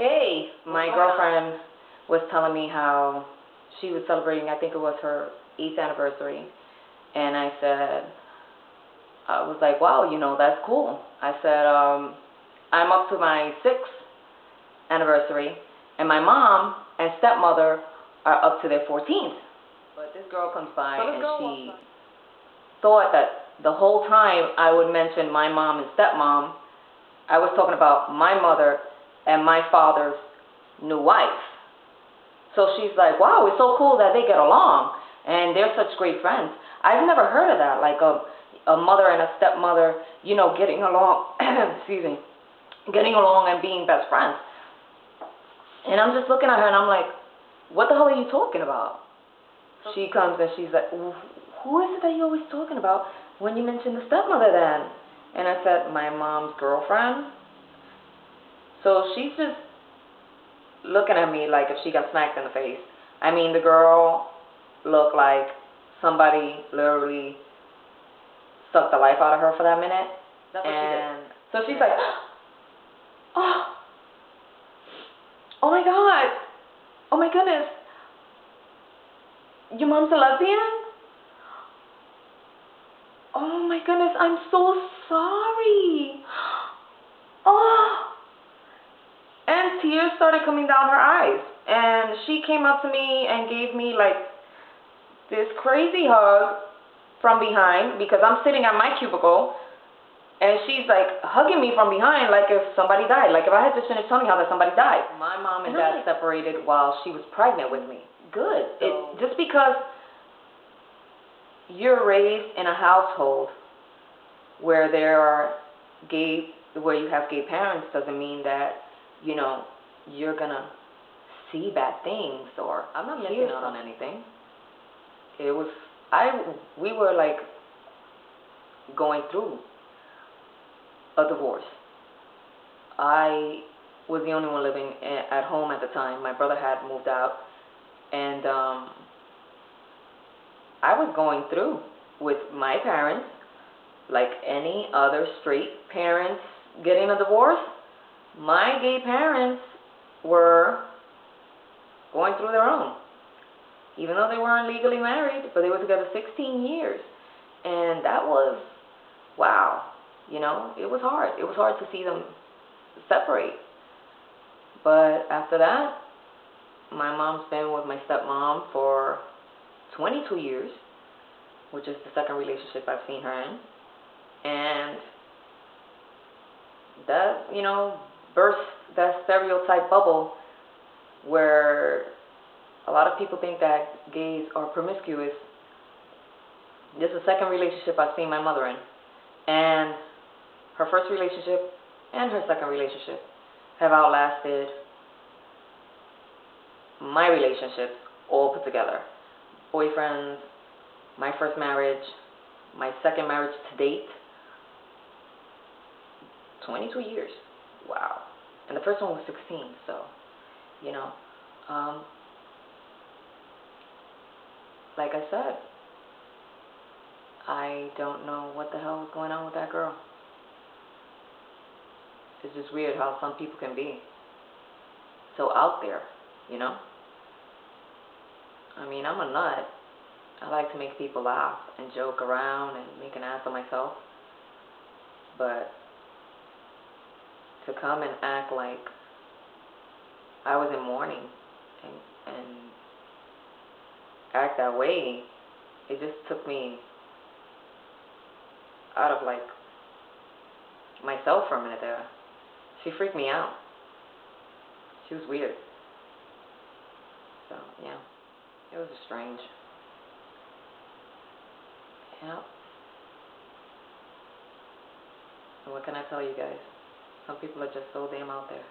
Hey, my girlfriend was telling me how she was celebrating, I think it was her 8th anniversary. And I was like, wow, you know, that's cool. I said, I'm up to my 6th anniversary, and my mom and stepmother are up to their 14th. But this girl comes by and she thought that the whole time I would mention my mom and stepmom, I was talking about my mother and my father's new wife. So she's like, wow, it's so cool that they get along and they're such great friends. I've never heard of that, like a mother and a stepmother, you know, getting along, excuse me, getting along and being best friends. And I'm just looking at her and I'm like, what the hell are you talking about? She comes and she's like, who is it that you're always talking about when you mention the stepmother then? And I said, my mom's girlfriend. So she's just looking at me like if she got smacked in the face. I mean, the girl looked like somebody literally sucked the life out of her for that minute. That's what she did. So she's like, oh my God, oh my goodness, your mom's a lesbian? Oh my goodness, I'm so sorry. Oh. And tears started coming down her eyes. And she came up to me and gave me like this crazy hug from behind, because I'm sitting at my cubicle and she's like hugging me from behind like if somebody died. Like if I had just finished telling her that somebody died. My mom and dad separated while she was pregnant with me. Good. Just because you're raised in a household where where you have gay parents doesn't mean that, you know, you're gonna see bad things, or I'm not missing out on anything. We were like going through a divorce. I was the only one living at home at the time. My brother had moved out, and I was going through with my parents like any other straight parents getting a divorce. My gay parents were going through their own, even though they weren't legally married, but they were together 16 years. And that was, wow, you know, it was hard. It was hard to see them separate. But after that, my mom's been with my stepmom for 22 years, which is the second relationship I've seen her in. And that, you know, burst that stereotype bubble where a lot of people think that gays are promiscuous. This is the second relationship I've seen my mother in. And her first relationship and her second relationship have outlasted my relationships all put together. Boyfriends, my first marriage, my second marriage to date. 22 years. Wow. And the first one was 16, so, you know, like I said, I don't know what the hell is going on with that girl. It's just weird how some people can be so out there, you know? I mean, I'm a nut. I like to make people laugh and joke around and make an ass of myself. But to come and act like I was in mourning and act that way, it just took me out of like myself for a minute there. She freaked me out. She was weird. So yeah, it was strange. Yeah. And what can I tell you guys? Some people are just so damn out there.